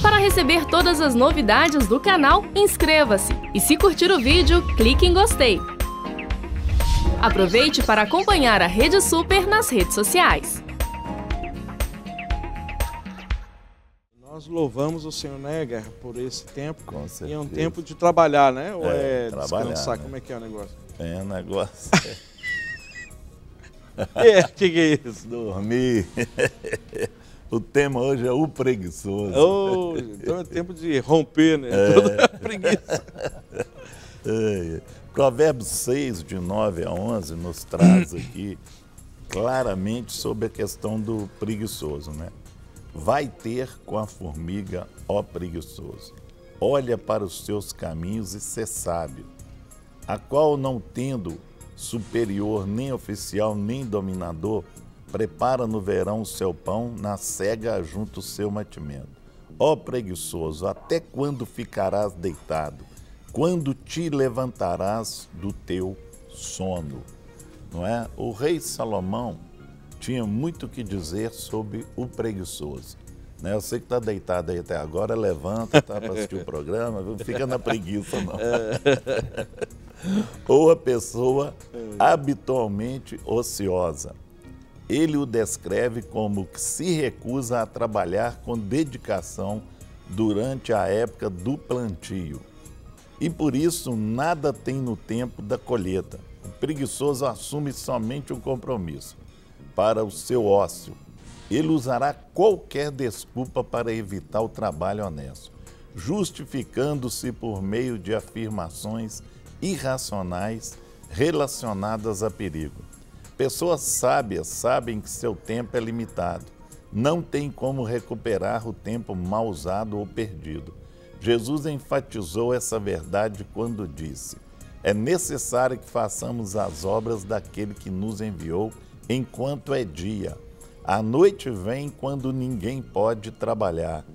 Para receber todas as novidades do canal, inscreva-se e se curtir o vídeo, clique em gostei. Aproveite para acompanhar a Rede Super nas redes sociais. Nós louvamos o Senhor, né, Guerra, por esse tempo. Com certeza. E é um tempo de trabalhar, né? Ou trabalhar, descansar? né? Como é que é o negócio? É, negócio. Que é isso? Dormir. O tema hoje é o preguiçoso. Oh, então é tempo de romper, né? Toda a preguiça. Provérbios 6, de 9 a 11, nos traz aqui claramente sobre a questão do preguiçoso, né? Vai ter com a formiga, ó preguiçoso. Olha para os seus caminhos e sê sábio, a qual não tendo superior, nem oficial, nem dominador, prepara no verão o seu pão, na cega junto o seu mantimento. Ó preguiçoso, até quando ficarás deitado? Quando te levantarás do teu sono? Não é? O rei Salomão tinha muito o que dizer sobre o preguiçoso. Né? Eu sei que está deitado aí até agora, levanta, tá para assistir o programa, não fica na preguiça não. Ou a pessoa habitualmente ociosa. Ele o descreve como que se recusa a trabalhar com dedicação durante a época do plantio. E por isso nada tem no tempo da colheita. O preguiçoso assume somente um compromisso para o seu ócio. Ele usará qualquer desculpa para evitar o trabalho honesto, justificando-se por meio de afirmações irracionais relacionadas a perigo. Pessoas sábias sabem que seu tempo é limitado. Não tem como recuperar o tempo mal usado ou perdido. Jesus enfatizou essa verdade quando disse: é necessário que façamos as obras daquele que nos enviou enquanto é dia. A noite vem quando ninguém pode trabalhar.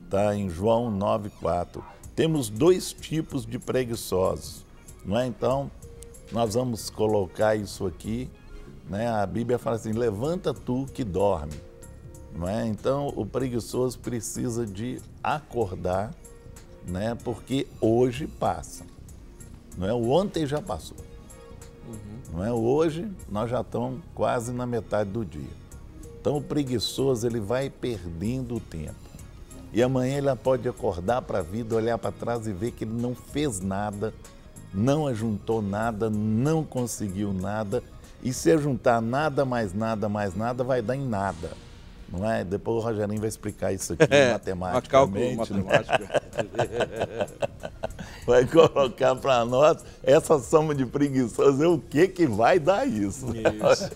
Está em João 9,4. Temos dois tipos de preguiçosos, não é? Então, nós vamos colocar isso aqui, né? A Bíblia fala assim, levanta tu que dorme, não é? Então, o preguiçoso precisa de acordar, né? Porque hoje passa, não é? O ontem já passou, não é? Hoje nós já estamos quase na metade do dia. Então, o preguiçoso, ele vai perdendo o tempo. E amanhã ele pode acordar para a vida, olhar para trás e ver que ele não fez nada, não ajuntou nada, não conseguiu nada. E se ajuntar nada, mais nada, mais nada, vai dar em nada. Não é? Depois o Rogerinho vai explicar isso aqui matematicamente. Cálculo matemático. Vai colocar para nós essa soma de preguiçosos, o que vai dar isso? Isso.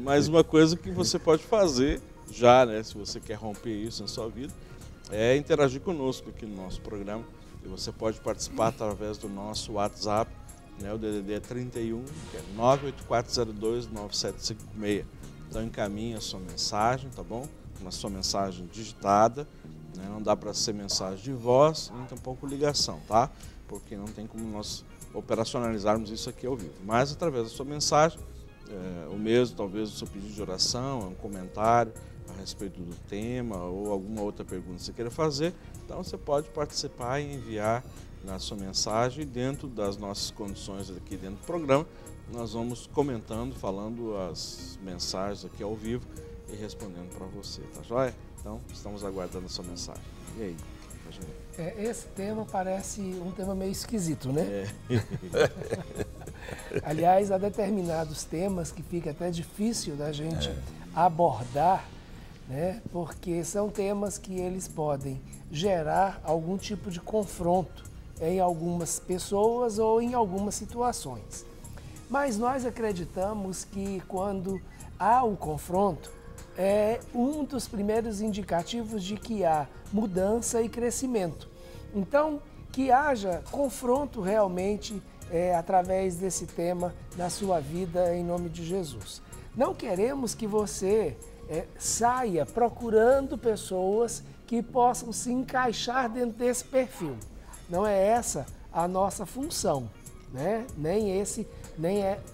Mais uma coisa que você pode fazer já, né, se você quer romper isso na sua vida, é interagir conosco aqui no nosso programa. E você pode participar através do nosso WhatsApp, né, o DDD é 31, que é 984029756. Então encaminhe a sua mensagem, tá bom? Uma sua mensagem digitada. Não dá para ser mensagem de voz, nem tampouco ligação, tá? Porque não tem como nós operacionalizarmos isso aqui ao vivo. Mas através da sua mensagem, o mesmo, talvez o seu pedido de oração, um comentário a respeito do tema ou alguma outra pergunta que você queira fazer, então você pode participar e enviar na sua mensagem dentro das nossas condições aqui dentro do programa. Nós vamos comentando, falando as mensagens aqui ao vivo e respondendo para você, tá joia? Então, estamos aguardando a sua mensagem. E aí, esse tema parece um tema meio esquisito, né? Aliás, há determinados temas que fica até difícil da gente abordar, né? Porque são temas que eles podem gerar algum tipo de confronto em algumas pessoas ou em algumas situações. Mas nós acreditamos que quando há o confronto, é um dos primeiros indicativos de que há mudança e crescimento. Então, que haja confronto realmente através desse tema na sua vida, em nome de Jesus. Não queremos que você saia procurando pessoas que possam se encaixar dentro desse perfil. Não é essa a nossa função, né? Nem é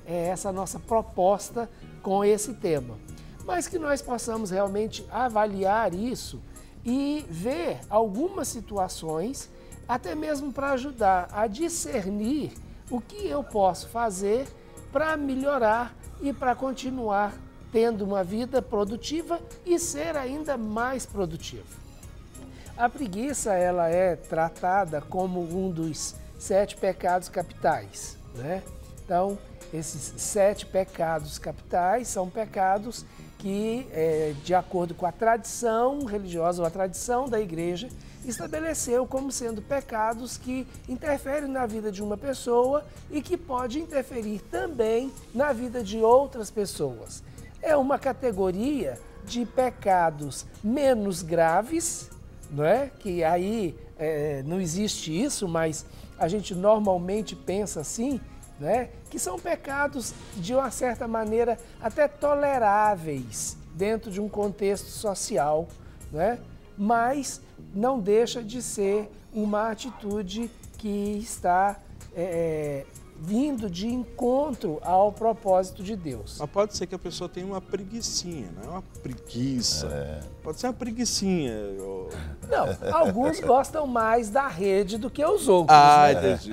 essa a nossa proposta com esse tema. Mas que nós possamos realmente avaliar isso e ver algumas situações, até mesmo para ajudar a discernir o que eu posso fazer para melhorar e para continuar tendo uma vida produtiva e ser ainda mais produtivo. A preguiça, ela é tratada como um dos 7 pecados capitais, né? Então, esses 7 pecados capitais são pecados que, de acordo com a tradição religiosa ou a tradição da igreja, estabeleceu como sendo pecados que interferem na vida de uma pessoa e que pode interferir também na vida de outras pessoas. É uma categoria de pecados menos graves, não é? Que aí não existe isso, mas a gente normalmente pensa assim, né? Que são pecados, de uma certa maneira, até toleráveis dentro de um contexto social, né? Mas não deixa de ser uma atitude que está vindo de encontro ao propósito de Deus. Mas pode ser que a pessoa tenha uma preguicinha, não é uma preguiça. Pode ser uma preguicinha. Não, alguns gostam mais da rede do que os outros. Ah, né? entendi.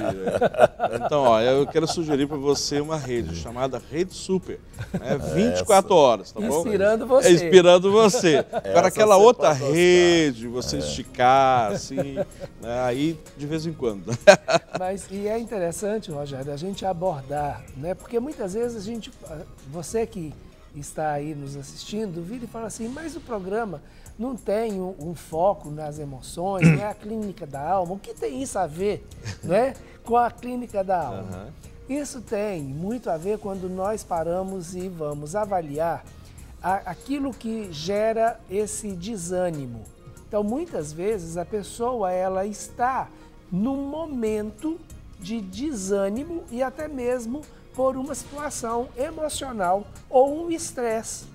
Então, ó, eu quero sugerir para você uma rede chamada Rede Super. 24 horas, tá bom? Inspirando você. Inspirando você. Agora aquela você outra pode gostar. rede, você esticar, assim, né? Aí de vez em quando. Mas e é interessante, Rogério, a gente abordar, né? Porque muitas vezes você que está aí nos assistindo, vira e fala assim, mas o programa não tem um foco nas emoções, não é a clínica da alma. O que tem isso a ver, né, com a clínica da alma? Isso tem muito a ver quando nós paramos e vamos avaliar aquilo que gera esse desânimo. Então, muitas vezes a pessoa ela está num momento de desânimo e até mesmo por uma situação emocional ou um estresse.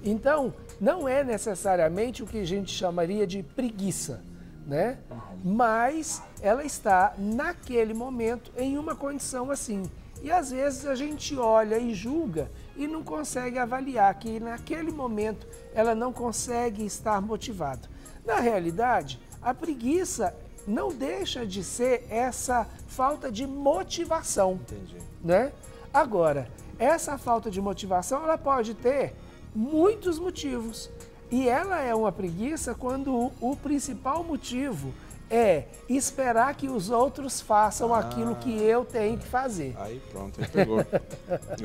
Então, não é necessariamente o que a gente chamaria de preguiça, né? Mas ela está naquele momento em uma condição assim. E às vezes a gente olha e julga e não consegue avaliar que naquele momento ela não consegue estar motivada. Na realidade, a preguiça não deixa de ser essa falta de motivação. Entendi. Né? Agora, essa falta de motivação ela pode ter muitos motivos. E ela é uma preguiça quando o principal motivo é esperar que os outros façam aquilo que eu tenho que fazer. Aí pronto, aí pegou.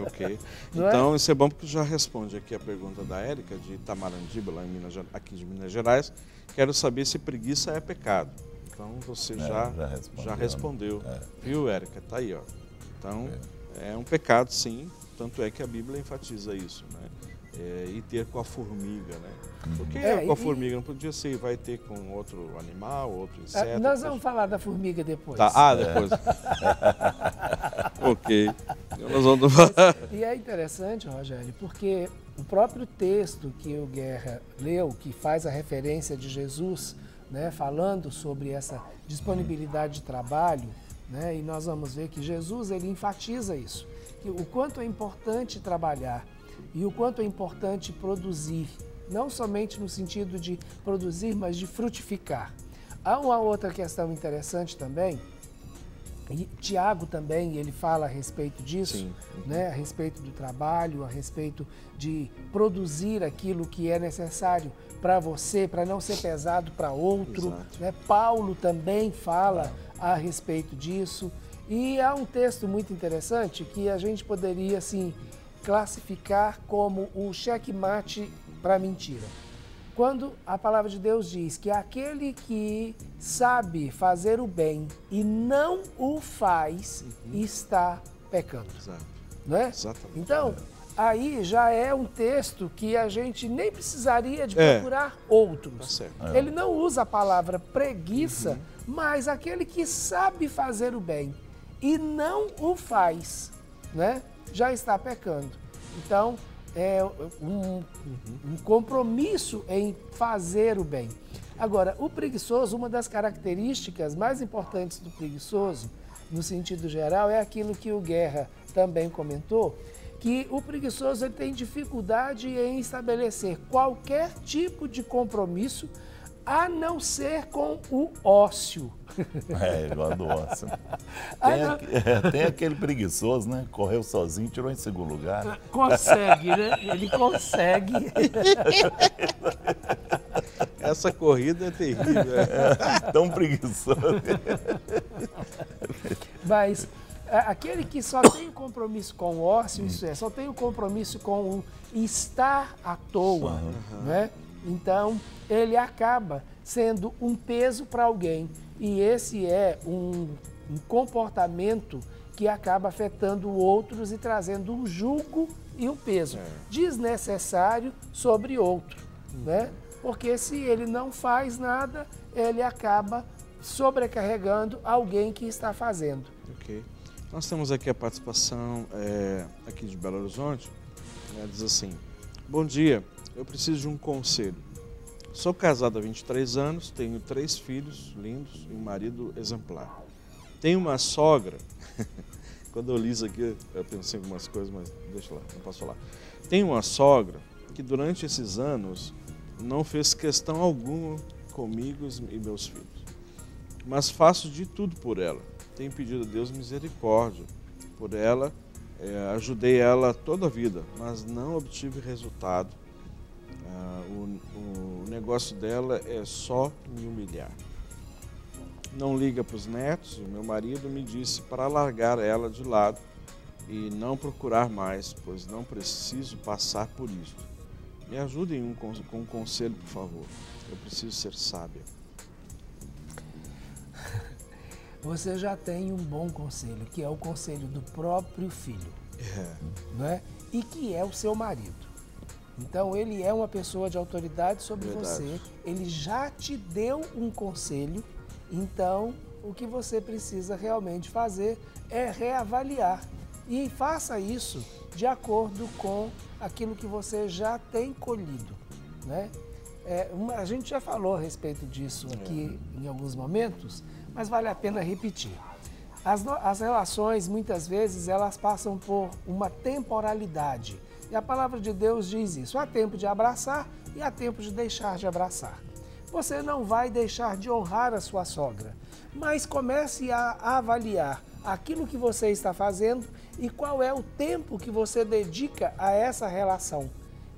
Ok. Não Então, isso é bom porque já responde aqui a pergunta da Érica, de Itamarandíba, lá em aqui de Minas Gerais. Quero saber se preguiça é pecado. Então, você já respondeu. Viu, Érica? Tá aí, ó. Então, é um pecado, sim. Tanto é que a Bíblia enfatiza isso, né? E ter com a formiga, né? Porque com a formiga não podia ser, vai ter com outro animal, outro inseto. Nós vamos falar da formiga depois. Tá. Depois. Ok. Nós vamos falar. E é interessante, Rogério, porque o próprio texto que o Guerra leu, que faz a referência de Jesus, né, falando sobre essa disponibilidade de trabalho, né, e nós vamos ver que Jesus ele enfatiza isso, que o quanto é importante trabalhar e o quanto é importante produzir, não somente no sentido de produzir, mas de frutificar. Há uma outra questão interessante também, e Tiago também ele fala a respeito disso, né, a respeito do trabalho, a respeito de produzir aquilo que é necessário para você, para não ser pesado para outro. Né? Paulo também fala a respeito disso. E há um texto muito interessante que a gente poderia assim, classificar como o checkmate para a mentira. Quando a palavra de Deus diz que aquele que sabe fazer o bem e não o faz, está pecando. Não é? Exatamente. Então, aí já é um texto que a gente nem precisaria de procurar outros. Tá certo. Ele não usa a palavra preguiça, mas aquele que sabe fazer o bem e não o faz, né, já está pecando. Então, é um compromisso em fazer o bem. Agora, o preguiçoso, uma das características mais importantes do preguiçoso, no sentido geral, é aquilo que o Guerra também comentou, que o preguiçoso ele tem dificuldade em estabelecer qualquer tipo de compromisso a não ser com o ócio. É, igual do ócio. Tem aquele preguiçoso, né? Correu sozinho, tirou em segundo lugar. Consegue, né? Ele consegue. Essa corrida é terrível. Tão preguiçoso. Mas aquele que só tem o compromisso com o ócio, isso é, só tem o compromisso com o estar à toa, né? Então, ele acaba sendo um peso para alguém. E esse é um comportamento que acaba afetando outros e trazendo um jugo e um peso desnecessário sobre outro, né? Porque se ele não faz nada, ele acaba sobrecarregando alguém que está fazendo. Ok. Nós temos aqui a participação aqui de Belo Horizonte. Diz assim: bom dia, eu preciso de um conselho. Sou casado há 23 anos, tenho 3 filhos lindos e um marido exemplar. Tenho uma sogra, quando eu li isso aqui eu pensei em algumas coisas, mas deixa lá, não posso falar. Tenho uma sogra que durante esses anos não fez questão alguma comigo e meus filhos, mas faço de tudo por ela. Tenho pedido a Deus misericórdia por ela, ajudei ela toda a vida, mas não obtive resultado. O negócio dela é só me humilhar. Não liga para os netos, e o meu marido me disse para largar ela de lado e não procurar mais, pois não preciso passar por isso. Me ajudem com um conselho, por favor. Eu preciso ser sábia. Você já tem um bom conselho, que é o conselho do próprio filho, né? E que é o seu marido. Então, ele é uma pessoa de autoridade sobre você, ele já te deu um conselho, então, o que você precisa realmente fazer é reavaliar. E faça isso de acordo com aquilo que você já tem colhido, né? A gente já falou a respeito disso aqui em alguns momentos, mas vale a pena repetir. As relações, muitas vezes, elas passam por uma temporalidade. E a palavra de Deus diz isso: há tempo de abraçar e há tempo de deixar de abraçar. Você não vai deixar de honrar a sua sogra, mas comece a avaliar aquilo que você está fazendo e qual é o tempo que você dedica a essa relação.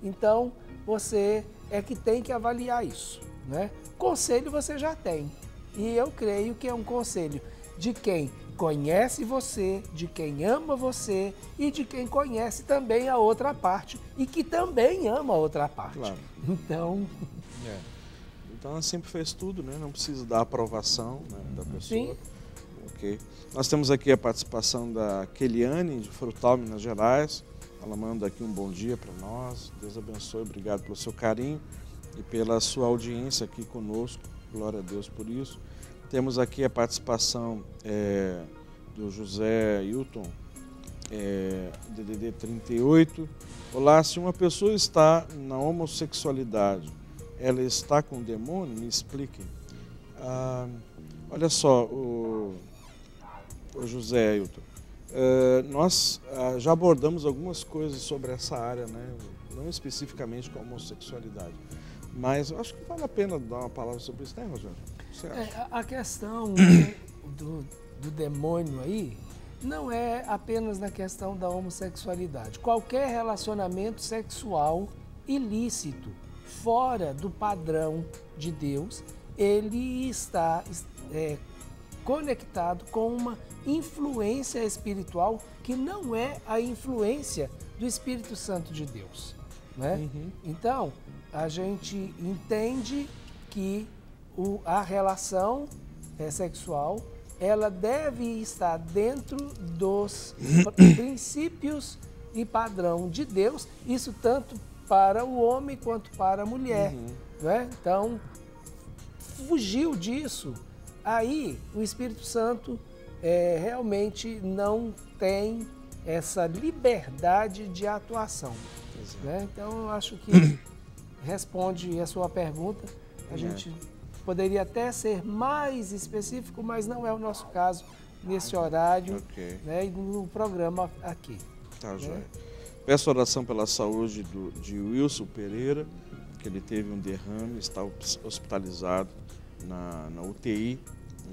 Então, você é que tem que avaliar isso, né? Conselho você já tem, e eu creio que é um conselho de quem conhece você, de quem ama você e de quem conhece também a outra parte e que também ama a outra parte. Claro. Então... Então ela sempre fez tudo, né? Não precisa da aprovação, né, da pessoa. Sim. Ok. Nós temos aqui a participação da Keliane, de Frutal, Minas Gerais. Ela manda aqui um bom dia para nós. Deus abençoe, obrigado pelo seu carinho e pela sua audiência aqui conosco. Glória a Deus por isso. Temos aqui a participação do José Hilton, DDD 38. Olá, se uma pessoa está na homossexualidade, ela está com demônio? Me expliquem. Olha só, o José Hilton, nós já abordamos algumas coisas sobre essa área, né? Não especificamente com a homossexualidade, mas eu acho que vale a pena dar uma palavra sobre isso, né, Rogério? A questão do demônio aí não é apenas na questão da homossexualidade. Qualquer relacionamento sexual ilícito, fora do padrão de Deus, ele está conectado com uma influência espiritual que não é a influência do Espírito Santo de Deus, né? Então, a gente entende que a relação sexual, ela deve estar dentro dos princípios e padrão de Deus, isso tanto para o homem quanto para a mulher, né? Então, fugiu disso, aí o Espírito Santo realmente não tem essa liberdade de atuação, né? Então, eu acho que responde a sua pergunta. A gente poderia até ser mais específico, mas não é o nosso caso nesse horário, né, e no programa aqui. Tá, joia. Peço oração pela saúde de Wilson Pereira, que ele teve um derrame, está hospitalizado na UTI.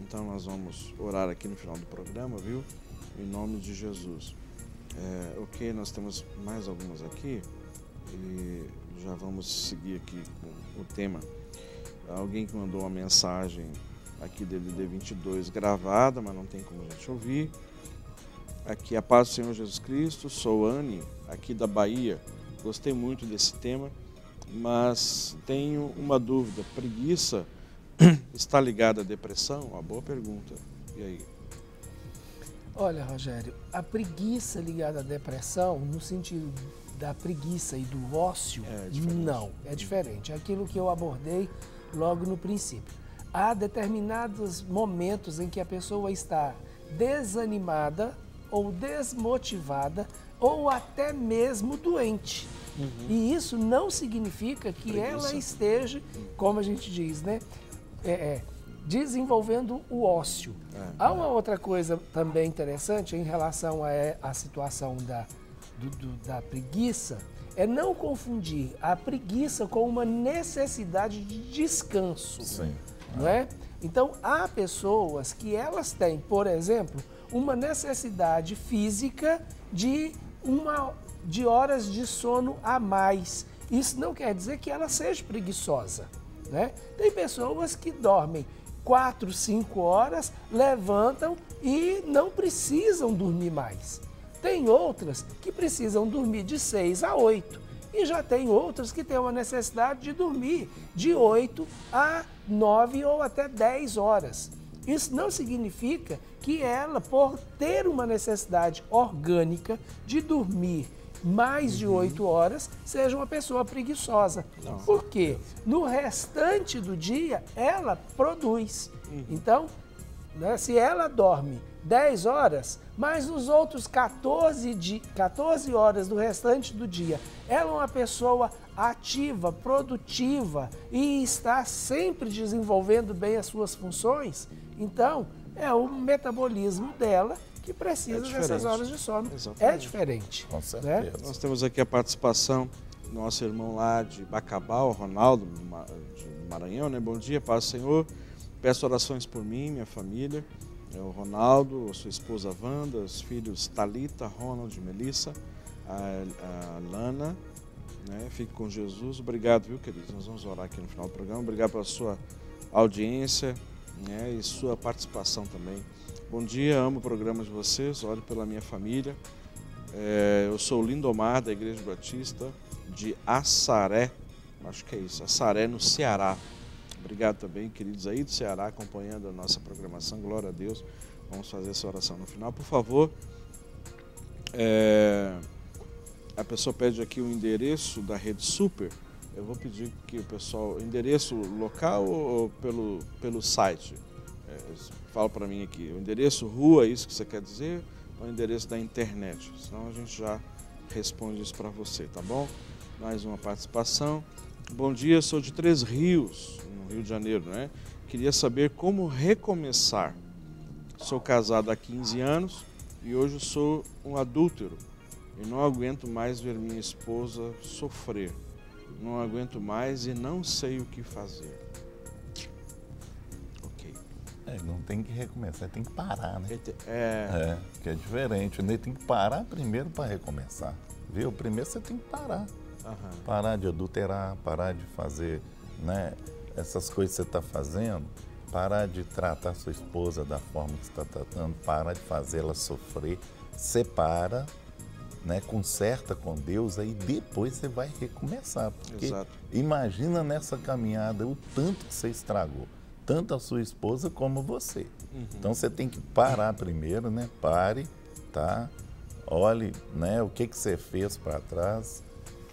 Então nós vamos orar aqui no final do programa, viu? Em nome de Jesus. Ok, nós temos mais algumas aqui e já vamos seguir aqui com o tema. Alguém que mandou uma mensagem aqui DDD 22 gravada, mas não tem como a gente ouvir. Aqui, a paz do Senhor Jesus Cristo, sou Anne, aqui da Bahia. Gostei muito desse tema, mas tenho uma dúvida. Preguiça está ligada à depressão? Uma boa pergunta. E aí? Olha, Rogério, a preguiça ligada à depressão, no sentido da preguiça e do ócio, não, é diferente. É aquilo que eu abordei logo no princípio. Há determinados momentos em que a pessoa está desanimada ou desmotivada ou até mesmo doente. E isso não significa que ela esteja, como a gente diz, né, desenvolvendo o ócio. Há uma outra coisa também interessante em relação à situação da preguiça, é não confundir a preguiça com uma necessidade de descanso. Sim. Não é? Então, há pessoas que elas têm, por exemplo, uma necessidade física de horas de sono a mais. Isso não quer dizer que ela seja preguiçosa, né? Tem pessoas que dormem 4, 5 horas, levantam e não precisam dormir mais. Tem outras que precisam dormir de 6 a 8. E já tem outras que têm uma necessidade de dormir de 8 a 9 ou até 10 horas. Isso não significa que ela, por ter uma necessidade orgânica de dormir mais de 8 horas, seja uma pessoa preguiçosa. Não. Por quê? No restante do dia, ela produz. Então, né, se ela dorme 10 horas, mas nos outros 14 horas do restante do dia, ela é uma pessoa ativa, produtiva e está sempre desenvolvendo bem as suas funções, então é o metabolismo dela que precisa dessas horas de sono. Exatamente. É diferente. Com certeza. Né? Nós temos aqui a participação do nosso irmão lá de Bacabal, Ronaldo, de Maranhão, né? Bom dia, paz do Senhor. Peço orações por mim, minha família. O Ronaldo, a sua esposa Wanda, os filhos Thalita, Ronald e Melissa, a Lana, né? Fique com Jesus. Obrigado, viu, queridos? Nós vamos orar aqui no final do programa. Obrigado pela sua audiência, né? E sua participação também. Bom dia, amo o programa de vocês, oro pela minha família. Eu sou o Lindomar, da Igreja Batista de Assaré, acho que é isso, Assaré, no Ceará. Obrigado também, queridos aí do Ceará, acompanhando a nossa programação, glória a Deus. Vamos fazer essa oração no final. Por favor, a pessoa pede aqui o endereço da Rede Super. Eu vou pedir que o pessoal, endereço local ou pelo site? Fala para mim aqui, o endereço rua, isso que você quer dizer, ou o endereço da internet? Senão a gente já responde isso para você, tá bom? Mais uma participação. Bom dia, sou de Três Rios, no Rio de Janeiro, né? Queria saber como recomeçar. Sou casado há 15 anos e hoje sou um adúltero e não aguento mais ver minha esposa sofrer. Não aguento mais e não sei o que fazer. Ok. Não tem que recomeçar, tem que parar, né? Que é diferente, né? Tem que parar primeiro para recomeçar, viu? Primeiro você tem que parar. Parar de adulterar, parar de fazer, né, essas coisas que você está fazendo, parar de tratar sua esposa da forma que você está tratando, parar de fazê-la sofrer, separa, né, conserta com Deus, aí depois você vai recomeçar. Porque imagina nessa caminhada o tanto que você estragou, tanto a sua esposa como você. Então você tem que parar primeiro, né? Pare, tá? Olhe, né, o que você fez para trás.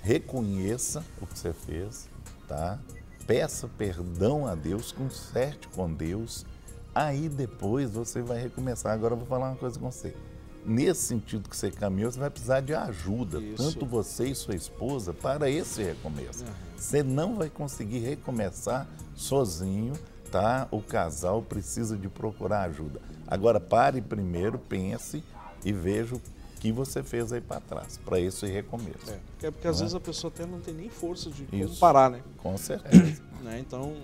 Reconheça o que você fez, tá? Peça perdão a Deus, conserte com Deus, aí depois você vai recomeçar. Agora eu vou falar uma coisa com você. Nesse sentido que você caminhou, você vai precisar de ajuda, tanto você e sua esposa, para esse recomeço. Você não vai conseguir recomeçar sozinho, tá? O casal precisa de procurar ajuda. Agora pare primeiro, pense e veja que você fez aí para trás, para esse recomeço. Porque às vezes a pessoa até não tem nem força de Isso. parar, né? Com certeza. Né? Então,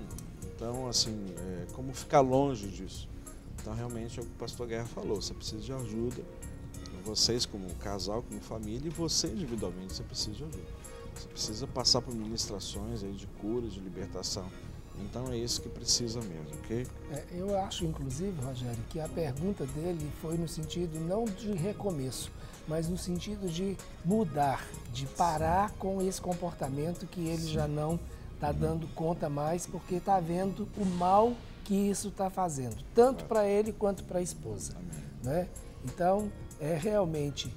assim, como ficar longe disso? Então, realmente, é o que o pastor Guerra falou, você precisa de ajuda, vocês como casal, como família, e você individualmente, você precisa de ajuda. Você precisa passar por ministrações aí de cura, de libertação. Então, é isso que precisa mesmo, ok? Eu acho, inclusive, Rogério, que a pergunta dele foi no sentido não de recomeço, mas no sentido de mudar, de parar com esse comportamento que ele já não está dando conta mais, porque está vendo o mal que isso está fazendo, tanto para ele quanto para a esposa. Né? Então, é realmente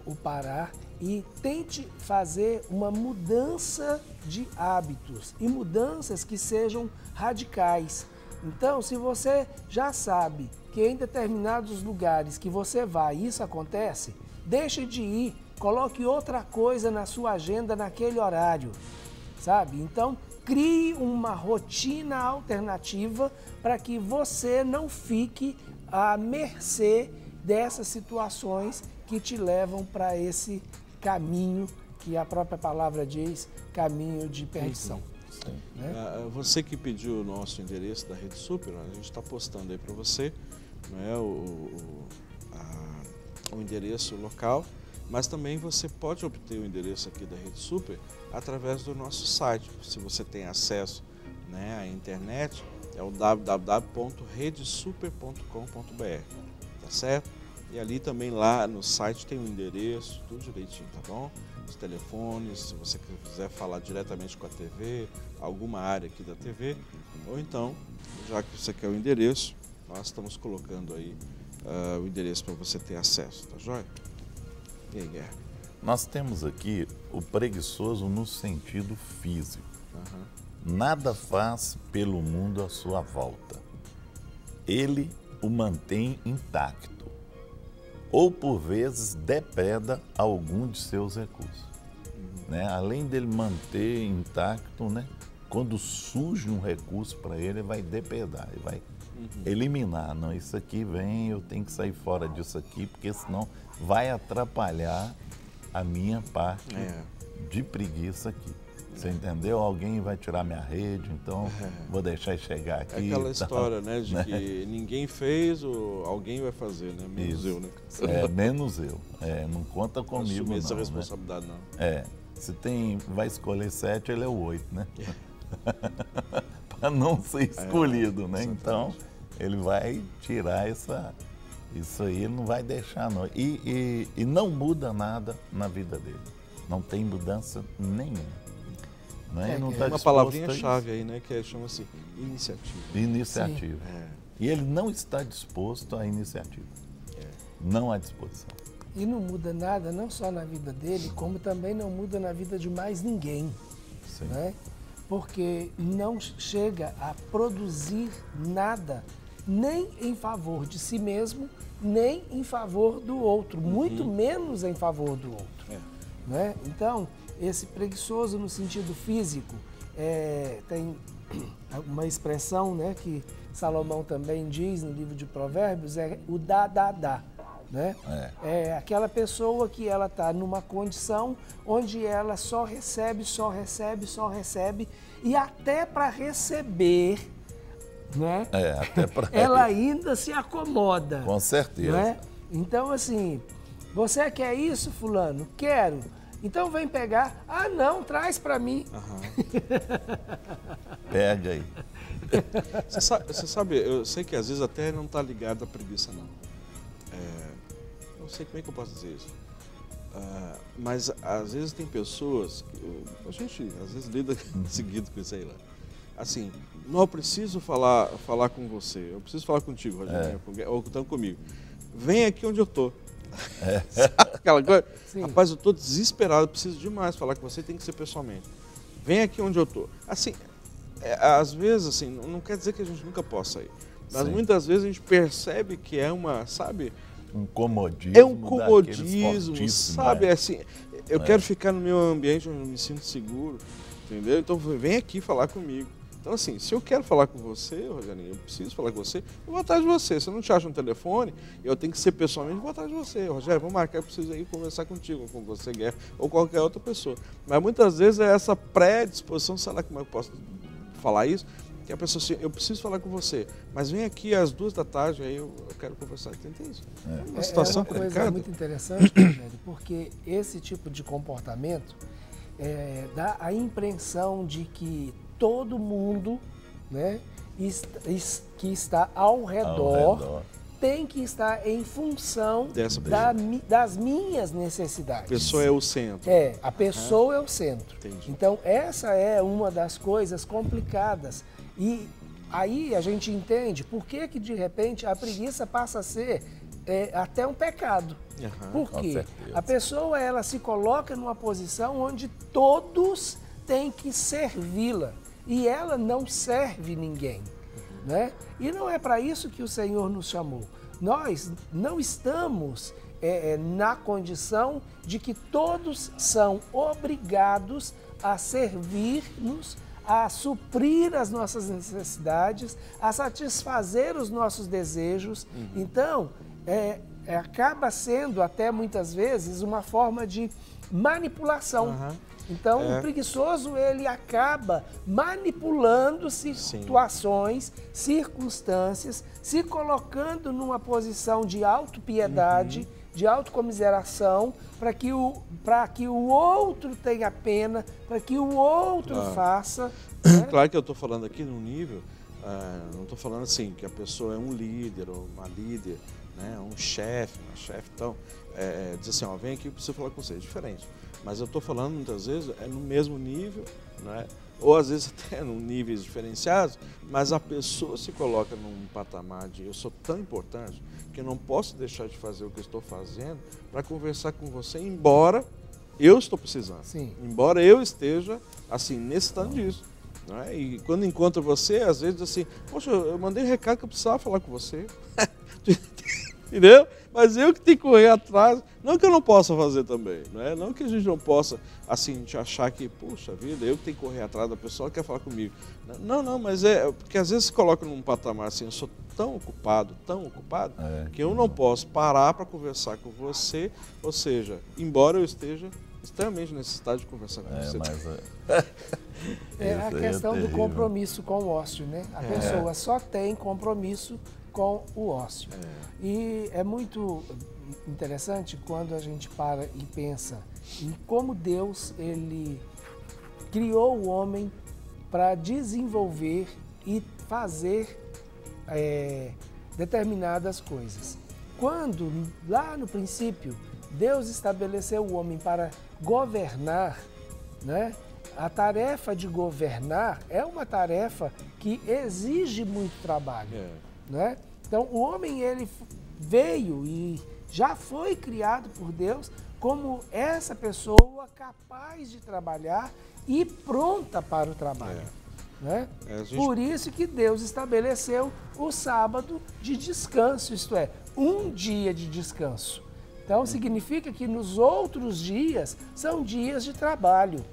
o parar e tente fazer uma mudança de hábitos e mudanças que sejam radicais. Então, se você já sabe que em determinados lugares que você vai isso acontece, deixe de ir, coloque outra coisa na sua agenda naquele horário, sabe? Então, crie uma rotina alternativa para que você não fique à mercê dessas situações que te levam para esse caminho que a própria palavra diz, caminho de perdição. Né? Você que pediu o nosso endereço da Rede Super, a gente está postando aí para você, né, o endereço local, mas também você pode obter o endereço aqui da Rede Super através do nosso site. Se você tem acesso, né, à internet, é o www.redesuper.com.br, tá certo? E ali também lá no site tem o endereço, tudo direitinho, tá bom? Os telefones, se você quiser falar diretamente com a TV, alguma área aqui da TV, ou então, já que você quer o endereço, nós estamos colocando aí o endereço para você ter acesso, tá joia? E aí, Guerra? Nós temos aqui o preguiçoso no sentido físico. Nada faz pelo mundo à sua volta. Ele o mantém intacto. Ou, por vezes, depreda algum de seus recursos. Né? Além dele manter intacto, né? Quando surge um recurso para ele vai depredar, ele vai eliminar. Não, isso aqui vem, eu tenho que sair fora disso aqui, porque senão vai atrapalhar a minha parte de preguiça aqui. Você entendeu? Alguém vai tirar minha rede, então vou deixar ele chegar aqui. É aquela história, né, de que ninguém fez, ou alguém vai fazer, né? Menos eu, né? Menos eu. Não conta comigo, não. Não essa responsabilidade, não. Se vai escolher 7, ele é o 8, né? Para não ser escolhido, né? Então, ele vai tirar isso aí, ele não vai deixar, não. E não muda nada na vida dele. Não tem mudança nenhuma. Né? Não tá uma palavrinha-chave aí, né? Que chama-se iniciativa. Iniciativa. E ele não está disposto à iniciativa. Não à disposição. E não muda nada, não só na vida dele, como também não muda na vida de mais ninguém. Né? Porque não chega a produzir nada, nem em favor de si mesmo, nem em favor do outro, muito menos em favor do outro. Né? Então, esse preguiçoso no sentido físico, tem uma expressão, né, que Salomão também diz no livro de Provérbios, é o dá. Né? É aquela pessoa que ela está numa condição onde ela só recebe, e até para receber, né? ela ainda se acomoda. Com certeza. Né? Então, assim, você quer isso, fulano? Quero. Então vem pegar. Ah, não, traz para mim. Pega aí. Você sabe, eu sei que às vezes até não está ligado à preguiça, não. Não sei como é que eu posso dizer isso. Mas às vezes tem pessoas, a gente às vezes lida seguido com isso aí lá. Assim, não, eu preciso falar com você, eu preciso falar contigo, Rogério, ou então comigo. Vem aqui onde eu tô. Sabe aquela coisa? Sim. Rapaz, eu tô desesperado, eu preciso demais falar com você, tem que ser pessoalmente. Vem aqui onde eu tô. Assim, às vezes, assim, não quer dizer que a gente nunca possa ir. Mas muitas vezes a gente percebe que é uma, sabe... Um comodismo. É um comodismo, sabe? Assim, eu quero ficar no meu ambiente onde eu me sinto seguro, entendeu? Então vem aqui falar comigo. Então, assim, se eu quero falar com você, Rogerinho, eu preciso falar com você, eu vou atrás de você. Se eu não te acho no telefone, eu tenho que ser pessoalmente, eu vou atrás de você. Rogério, vou marcar, eu preciso ir conversar contigo, com você, Guerra, ou qualquer outra pessoa. Mas muitas vezes é essa predisposição, sei lá como eu posso falar isso, que a pessoa assim, eu preciso falar com você, mas vem aqui às 2 da tarde, aí eu quero conversar. Entende isso? É uma situação uma coisa complicada. muito interessante, Rogério, porque esse tipo de comportamento dá a impressão de que todo mundo, né, que está ao redor tem que estar em função das minhas necessidades. A pessoa é o centro. A pessoa é o centro. Entendi. Então, essa é uma das coisas complicadas. E aí a gente entende por que de repente a preguiça passa a ser até um pecado. Porque a pessoa ela se coloca numa posição onde todos têm que servi-la e ela não serve ninguém, né? E não é para isso que o Senhor nos chamou. Nós não estamos na condição de que todos são obrigados a servir-nos, a suprir as nossas necessidades, a satisfazer os nossos desejos. Então, acaba sendo até muitas vezes uma forma de manipulação. Então, o preguiçoso, ele acaba manipulando situações, circunstâncias, se colocando numa posição de autopiedade, de autocomiseração, para que o outro tenha pena, para que o outro faça. Né? Claro que eu estou falando aqui num nível, não estou falando assim, que a pessoa é um líder ou uma líder, né, um chefe, uma chefe, então, diz assim, ó, vem aqui, eu preciso falar com você, é diferente. Mas eu estou falando muitas vezes no mesmo nível, né? Ou às vezes até em níveis diferenciados, mas a pessoa se coloca num patamar de eu sou tão importante que eu não posso deixar de fazer o que eu estou fazendo para conversar com você, embora eu estou precisando. Embora eu esteja assim, necessitando disso. Né? E quando encontro você, às vezes assim, poxa, eu mandei recado que eu precisava falar com você. Entendeu? Mas eu que tenho que correr atrás, não que eu não possa fazer também, né? Não que a gente não possa, assim, te achar que, puxa vida, eu que tenho que correr atrás da pessoa que quer falar comigo. Não, mas porque às vezes se coloca num patamar assim, eu sou tão ocupado, que eu não posso parar para conversar com você, ou seja, embora eu esteja extremamente necessitado de conversar com você. É a questão do compromisso com o ócio, né? A pessoa só tem compromisso com o ócio. E é muito interessante quando a gente para e pensa em como Deus ele criou o homem para desenvolver e fazer determinadas coisas. Quando, lá no princípio, Deus estabeleceu o homem para governar, né? A tarefa de governar é uma tarefa que exige muito trabalho. Né? Então, o homem ele veio e já foi criado por Deus como essa pessoa capaz de trabalhar e pronta para o trabalho. Né? Por isso que Deus estabeleceu o sábado de descanso, isto é, um dia de descanso. Então, significa que nos outros dias são dias de trabalho.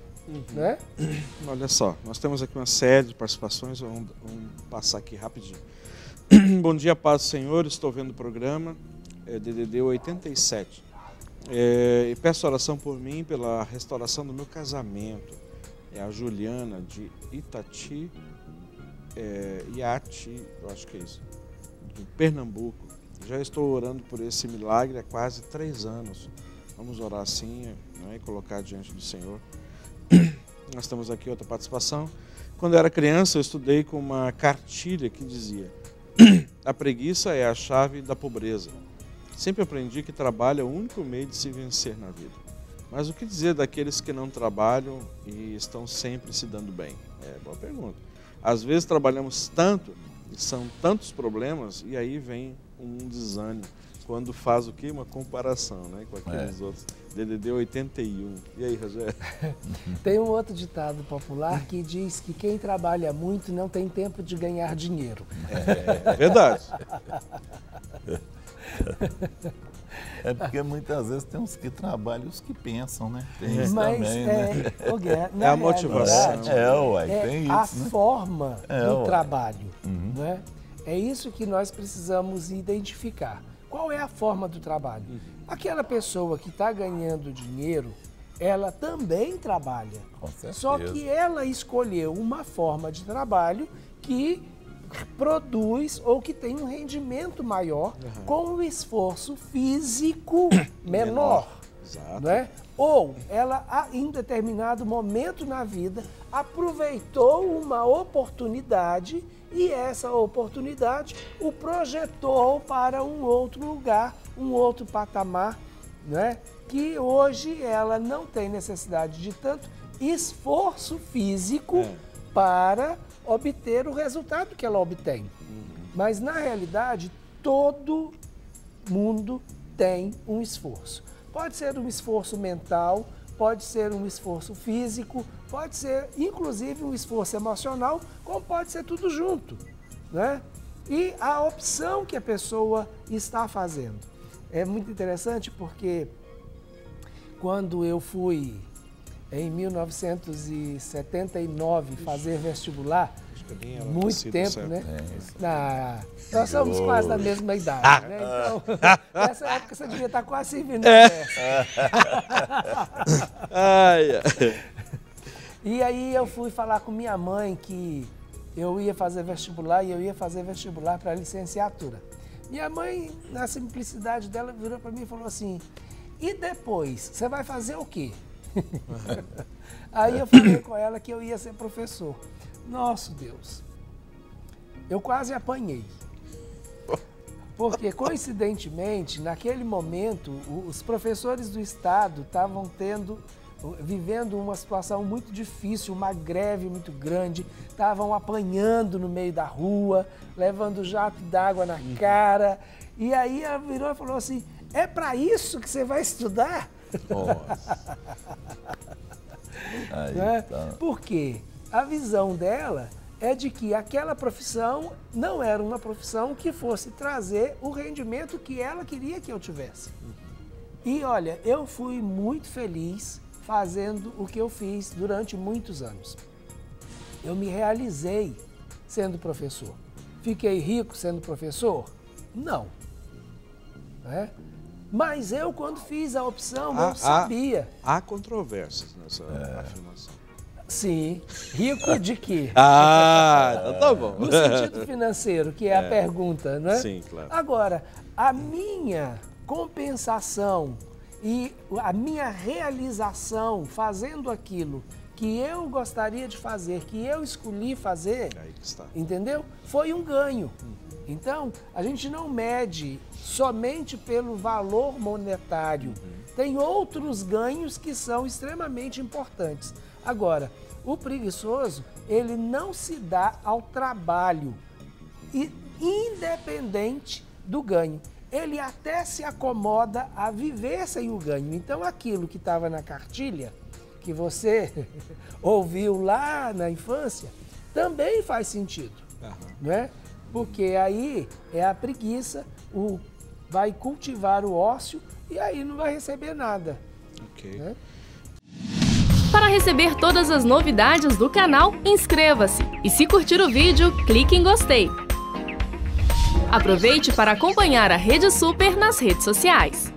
Né? Olha só, nós temos aqui uma série de participações, vamos passar aqui rapidinho. Bom dia, paz do Senhor, estou vendo o programa, DDD 87. E peço oração por mim, pela restauração do meu casamento. É a Juliana de Itati, eu acho que é isso, de Pernambuco. Já estou orando por esse milagre há quase 3 anos. Vamos orar assim, né, e colocar diante do Senhor. Nós temos aqui outra participação. Quando eu era criança, eu estudei com uma cartilha que dizia: a preguiça é a chave da pobreza. Sempre aprendi que trabalho é o único meio de se vencer na vida. Mas o que dizer daqueles que não trabalham e estão sempre se dando bem? Boa pergunta. Às vezes trabalhamos tanto, e são tantos problemas, e aí vem um desânimo. Quando faz o quê? Uma comparação, né, com aqueles outros. DDD 81. E aí, Rogério? Tem um outro ditado popular que diz que quem trabalha muito não tem tempo de ganhar dinheiro. Verdade. É porque muitas vezes tem uns que trabalham e os que pensam, né? Tem isso Mas também, né? é a motivação. Tem isso, a né? forma do uai. trabalho. Né? É isso que nós precisamos identificar. Qual é a forma do trabalho? Aquela pessoa que está ganhando dinheiro, ela também trabalha. Com certeza. Só que ela escolheu uma forma de trabalho que produz ou que tem um rendimento maior com um esforço físico menor. Exato. Né? Ou ela, em determinado momento na vida, aproveitou uma oportunidade e essa oportunidade o projetou para um outro lugar, um outro patamar, né? Que hoje ela não tem necessidade de tanto esforço físico para obter o resultado que ela obtém. Mas, na realidade, todo mundo tem um esforço. Pode ser um esforço mental, pode ser um esforço físico, pode ser, inclusive, um esforço emocional, como pode ser tudo junto, né? E a opção que a pessoa está fazendo. É muito interessante porque quando eu fui, em 1979, fazer vestibular, muito tempo, né? Nós somos quase da mesma idade, né? Então, nessa época você devia estar quase servindo E aí eu fui falar com minha mãe que eu ia fazer vestibular e eu ia fazer vestibular para licenciatura. Minha mãe, na simplicidade dela, virou para mim e falou assim, e depois, você vai fazer o quê? Aí eu falei com ela que eu ia ser professor. Nossa, Deus, eu quase apanhei. Porque, coincidentemente, naquele momento, os professores do Estado estavam vivendo uma situação muito difícil, uma greve muito grande, estavam apanhando no meio da rua, levando jato d'água na cara. E aí ela virou e falou assim, é para isso que você vai estudar? Nossa. Aí, né? tá. Por quê? A visão dela é de que aquela profissão não era uma profissão que fosse trazer o rendimento que ela queria que eu tivesse. E olha, eu fui muito feliz fazendo o que eu fiz durante muitos anos. Eu me realizei sendo professor. Fiquei rico sendo professor? Não. Né? Mas eu, quando fiz a opção, eu sabia. Há controvérsias nessa afirmação. Sim. Rico de quê? Então tá bom. No sentido financeiro, que é a pergunta, não é? Sim, claro. Agora, a minha compensação e a minha realização fazendo aquilo que eu gostaria de fazer, que eu escolhi fazer, Aí que está. entendeu? Foi um ganho. Então, a gente não mede somente pelo valor monetário. Tem outros ganhos que são extremamente importantes. Agora, o preguiçoso, ele não se dá ao trabalho, independente do ganho. Ele até se acomoda a viver sem o ganho. Então, aquilo que estava na cartilha, que você ouviu lá na infância, também faz sentido, não é? Porque aí é a preguiça, vai cultivar o ócio e aí não vai receber nada. Ok. Né? Para receber todas as novidades do canal, inscreva-se e se curtir o vídeo, clique em gostei. Aproveite para acompanhar a Rede Super nas redes sociais.